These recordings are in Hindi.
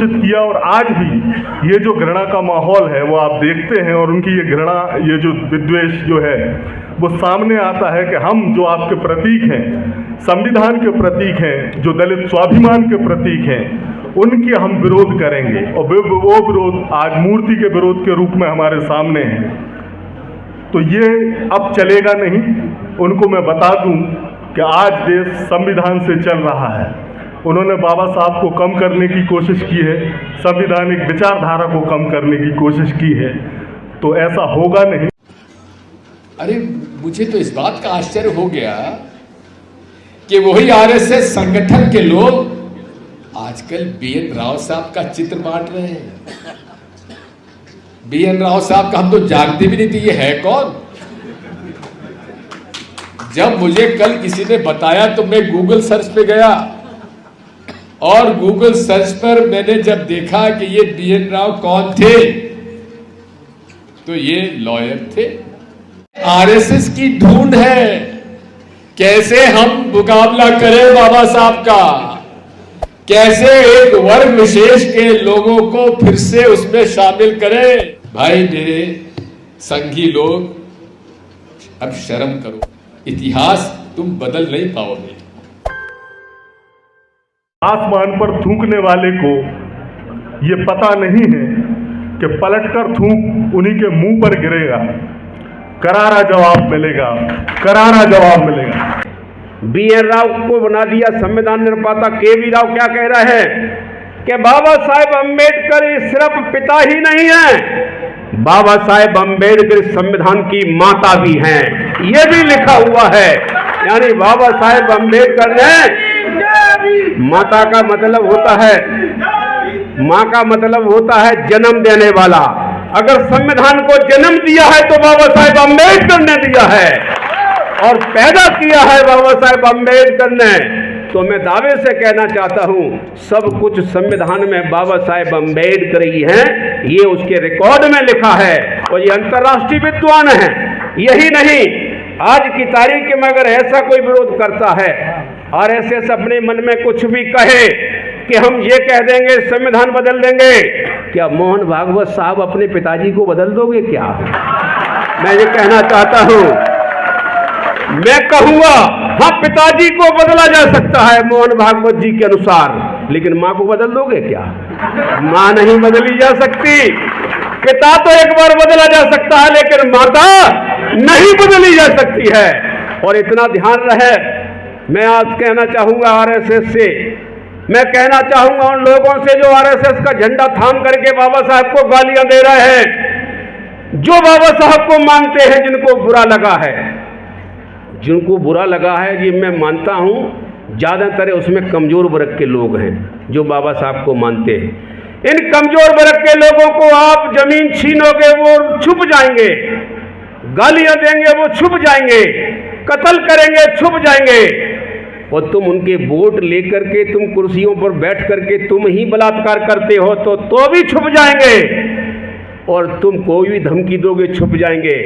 घोषित किया और आज भी ये जो घृणा का माहौल है वो आप देखते हैं, और उनकी ये घृणा, ये जो विद्वेष जो है वो सामने आता है कि हम जो आपके प्रतीक हैं, संविधान के प्रतीक हैं, जो दलित स्वाभिमान के प्रतीक हैं, उनके हम विरोध करेंगे। और वो विरोध आज मूर्ति के विरोध के रूप में हमारे सामने है। तो ये अब चलेगा नहीं। उनको मैं बता दूं कि आज देश संविधान से चल रहा है। उन्होंने बाबा साहब को कम करने की कोशिश की है, संवैधानिक विचारधारा को कम करने की कोशिश की है, तो ऐसा होगा नहीं। अरे मुझे तो इस बात का आश्चर्य हो गया कि वही आरएसएस संगठन के लोग आजकल बीएन राव साहब का चित्र बांट रहे हैं। बीएन राव साहब का हम तो जानते भी नहीं थे ये है कौन। जब मुझे कल किसी ने बताया तो मैं गूगल सर्च पे गया, और गूगल सर्च पर मैंने जब देखा कि ये बीएन राव कौन थे, तो ये लॉयर थे। आरएसएस की ढूंढ है, कैसे हम मुकाबला करें बाबा साहब का, कैसे एक वर्ग विशेष के लोगों को फिर से उसमें शामिल करें। भाई मेरे संघी लोग, अब शर्म करो, इतिहास तुम बदल नहीं पाओगे। आसमान पर थूकने वाले को ये पता नहीं है कि पलटकर थूक उन्हीं के मुंह पर गिरेगा, करारा जवाब मिलेगा, करारा जवाब मिलेगा। बीएन राव को बना दिया संविधान निर्माता। केवी राव क्या कह रहा है कि बाबा साहेब अम्बेडकर सिर्फ पिता ही नहीं है, बाबा साहेब अम्बेडकर संविधान की माता भी हैं। ये भी लिखा हुआ है। यानी बाबा साहेब अम्बेडकर ने, माता का मतलब होता है, माँ का मतलब होता है जन्म देने वाला। अगर संविधान को जन्म दिया है तो बाबा साहेब अम्बेडकर ने दिया है, और पैदा किया है बाबा साहेब अम्बेडकर ने। तो मैं दावे से कहना चाहता हूं, सब कुछ संविधान में बाबा साहेब अम्बेडकर ही हैं। ये उसके रिकॉर्ड में लिखा है, और ये अंतर्राष्ट्रीय विद्वान है। यही नहीं, आज की तारीख में अगर ऐसा कोई विरोध करता है, आरएसएस अपने मन में कुछ भी कहे कि हम ये कह देंगे संविधान बदल देंगे, क्या मोहन भागवत साहब अपने पिताजी को बदल दोगे क्या? मैं ये कहना चाहता हूं, मैं कहूंगा हाँ, पिताजी को बदला जा सकता है मोहन भागवत जी के अनुसार, लेकिन मां को बदल दोगे क्या? मां नहीं बदली जा सकती। पिता तो एक बार बदला जा सकता है, लेकिन माता नहीं बदली जा सकती है। और इतना ध्यान रहे, मैं आज कहना चाहूंगा आरएसएस से, मैं कहना चाहूंगा उन लोगों से जो आरएसएस का झंडा थाम करके बाबा साहब को गालियां दे रहे हैं, जो बाबा साहब को मानते हैं, जिनको बुरा लगा है, जिनको बुरा लगा है, ये मैं मानता हूं, ज़्यादातर उसमें कमज़ोर वर्ग के लोग हैं जो बाबा साहब को मानते हैं। इन कमज़ोर वर्ग के लोगों को आप जमीन छीनोगे वो छुप जाएंगे, गालियां देंगे वो छुप जाएंगे, कत्ल करेंगे छुप जाएंगे, और तुम उनके वोट लेकर के तुम कुर्सियों पर बैठ करके तुम ही बलात्कार करते हो तो भी छुप जाएंगे, और तुम कोई भी धमकी दोगे छुप जाएंगे।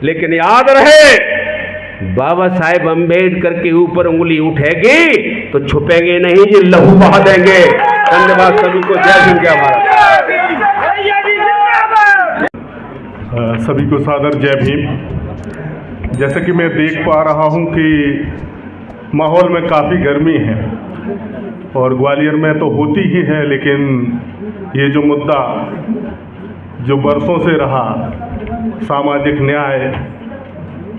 लेकिन याद रहे, बाबा साहेब अम्बेडकर के ऊपर उंगली उठेगी तो छुपेंगे नहीं, ये लहू बहा देंगे। धन्यवाद सभी को। जय हिंद, जय भारत। सभी को सादर जय भीम। जैसे कि मैं देख पा रहा हूं कि माहौल में काफ़ी गर्मी है, और ग्वालियर में तो होती ही है, लेकिन ये जो मुद्दा जो बरसों से रहा, सामाजिक न्याय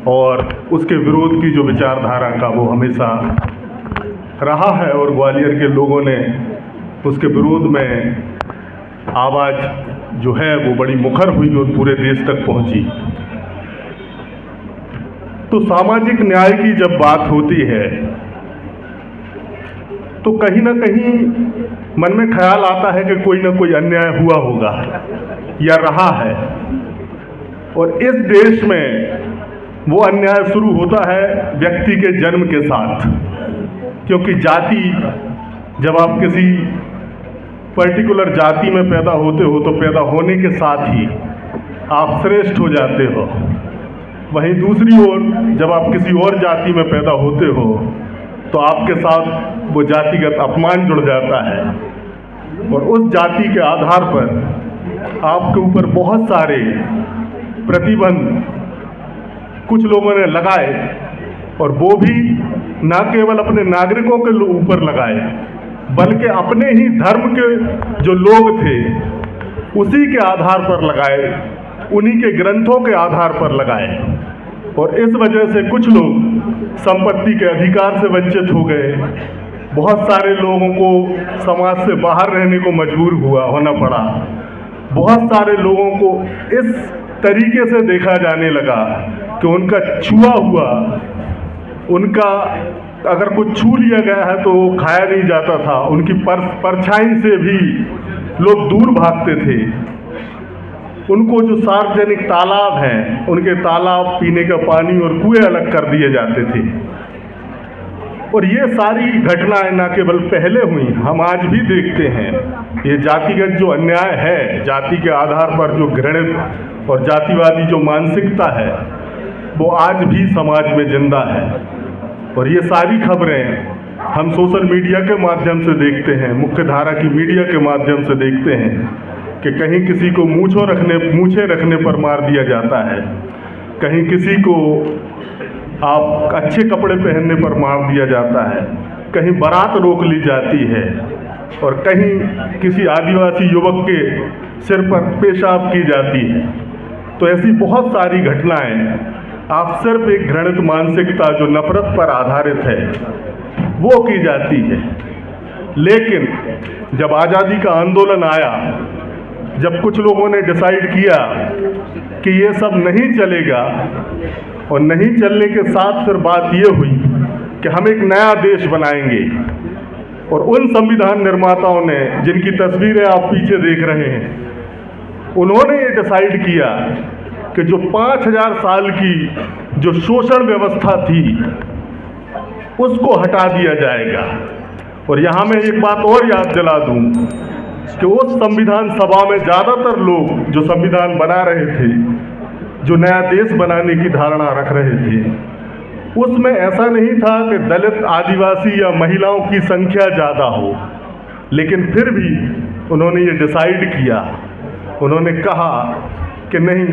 और उसके विरोध की जो विचारधारा का, वो हमेशा रहा है, और ग्वालियर के लोगों ने उसके विरोध में आवाज़ जो है वो बड़ी मुखर हुई और पूरे देश तक पहुंची। तो सामाजिक न्याय की जब बात होती है तो कहीं ना कहीं मन में ख्याल आता है कि कोई ना कोई अन्याय हुआ होगा या रहा है, और इस देश में वो अन्याय शुरू होता है व्यक्ति के जन्म के साथ। क्योंकि जाति, जब आप किसी पर्टिकुलर जाति में पैदा होते हो तो पैदा होने के साथ ही आप श्रेष्ठ हो जाते हो। वहीं दूसरी ओर जब आप किसी और जाति में पैदा होते हो तो आपके साथ वो जातिगत अपमान जुड़ जाता है। और उस जाति के आधार पर आपके ऊपर बहुत सारे प्रतिबंध कुछ लोगों ने लगाए, और वो भी न केवल अपने नागरिकों के ऊपर लगाए, बल्कि अपने ही धर्म के जो लोग थे उसी के आधार पर लगाए, उन्हीं के ग्रंथों के आधार पर लगाए। और इस वजह से कुछ लोग संपत्ति के अधिकार से वंचित हो गए, बहुत सारे लोगों को समाज से बाहर रहने को मजबूर होना पड़ा, बहुत सारे लोगों को इस तरीके से देखा जाने लगा कि उनका छुआ हुआ, उनका अगर कुछ छू लिया गया है तो वो खाया नहीं जाता था, उनकी परछाई से भी लोग दूर भागते थे। उनको जो सार्वजनिक तालाब हैं, उनके तालाब, पीने का पानी और कुएं अलग कर दिए जाते थे। और ये सारी घटनाएं न केवल पहले हुई, हम आज भी देखते हैं। ये जातिगत जो अन्याय है, जाति के आधार पर जो घृणित और जातिवादी जो मानसिकता है, वो आज भी समाज में जिंदा है। और ये सारी खबरें हम सोशल मीडिया के माध्यम से देखते हैं, मुख्य धारा की मीडिया के माध्यम से देखते हैं कि कहीं किसी को मूछें रखने पर मार दिया जाता है, कहीं किसी को आप अच्छे कपड़े पहनने पर मार दिया जाता है, कहीं बारात रोक ली जाती है, और कहीं किसी आदिवासी युवक के सिर पर पेशाब की जाती है। तो ऐसी बहुत सारी घटनाएं आप सिर्फ एक घृणित मानसिकता जो नफरत पर आधारित है वो की जाती है। लेकिन जब आज़ादी का आंदोलन आया, जब कुछ लोगों ने डिसाइड किया कि ये सब नहीं चलेगा, और नहीं चलने के साथ फिर बात ये हुई कि हम एक नया देश बनाएंगे, और उन संविधान निर्माताओं ने, जिनकी तस्वीरें आप पीछे देख रहे हैं, उन्होंने ये डिसाइड किया कि जो 5000 साल की जो शोषण व्यवस्था थी उसको हटा दिया जाएगा। और यहाँ मैं एक बात और याद दिला दूं कि उस संविधान सभा में ज़्यादातर लोग जो संविधान बना रहे थे, जो नया देश बनाने की धारणा रख रहे थे, उसमें ऐसा नहीं था कि दलित, आदिवासी या महिलाओं की संख्या ज़्यादा हो। लेकिन फिर भी उन्होंने ये डिसाइड किया, उन्होंने कहा कि नहीं,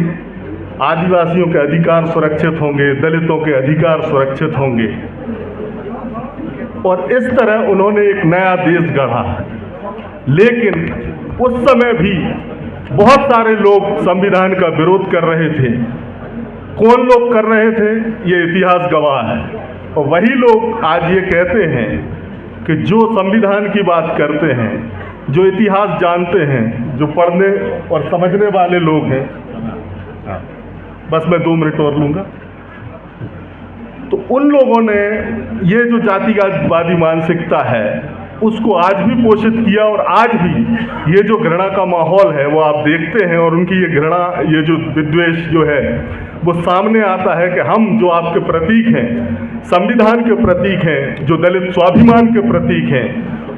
आदिवासियों के अधिकार सुरक्षित होंगे, दलितों के अधिकार सुरक्षित होंगे। और इस तरह उन्होंने एक नया देश गढ़ा। लेकिन उस समय भी बहुत सारे लोग संविधान का विरोध कर रहे थे। कौन लोग कर रहे थे, ये इतिहास गवाह है। और वही लोग आज ये कहते हैं कि जो संविधान की बात करते हैं, जो इतिहास जानते हैं, जो पढ़ने और समझने वाले लोग हैं, बस मैं 2 मिनट और लूँगा, तो उन लोगों ने ये जो जातिवादी मानसिकता है उसको आज भी पोषित किया। और आज भी ये जो घृणा का माहौल है वो आप देखते हैं, और उनकी ये घृणा, ये जो विद्वेष जो है वो सामने आता है कि हम जो आपके प्रतीक हैं, संविधान के प्रतीक हैं, जो दलित स्वाभिमान के प्रतीक हैं,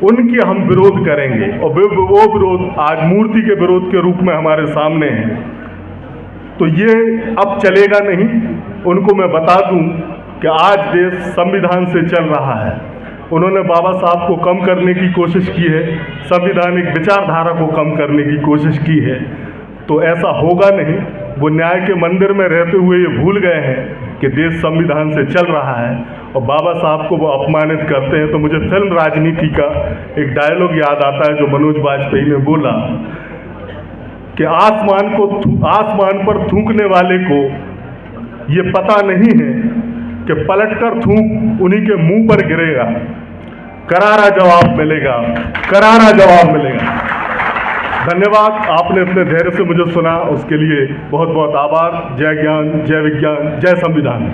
उनके हम विरोध करेंगे। और वो विरोध आज मूर्ति के विरोध के रूप में हमारे सामने है। तो ये अब चलेगा नहीं। उनको मैं बता दूं कि आज देश संविधान से चल रहा है। उन्होंने बाबा साहब को कम करने की कोशिश की है, संवैधानिक विचारधारा को कम करने की कोशिश की है, तो ऐसा होगा नहीं। वो न्याय के मंदिर में रहते हुए ये भूल गए हैं कि देश संविधान से चल रहा है, और बाबा साहब को वो अपमानित करते हैं। तो मुझे फिल्म राजनीति का एक डायलॉग याद आता है जो मनोज वाजपेयी ने बोला कि आसमान पर थूकने वाले को ये पता नहीं है कि पलटकर थूक उन्हीं के मुंह पर गिरेगा, करारा जवाब मिलेगा, करारा जवाब मिलेगा। धन्यवाद, आपने अपने धैर्य से मुझे सुना, उसके लिए बहुत बहुत आभार। जय ज्ञान, जय विज्ञान, जय संविधान।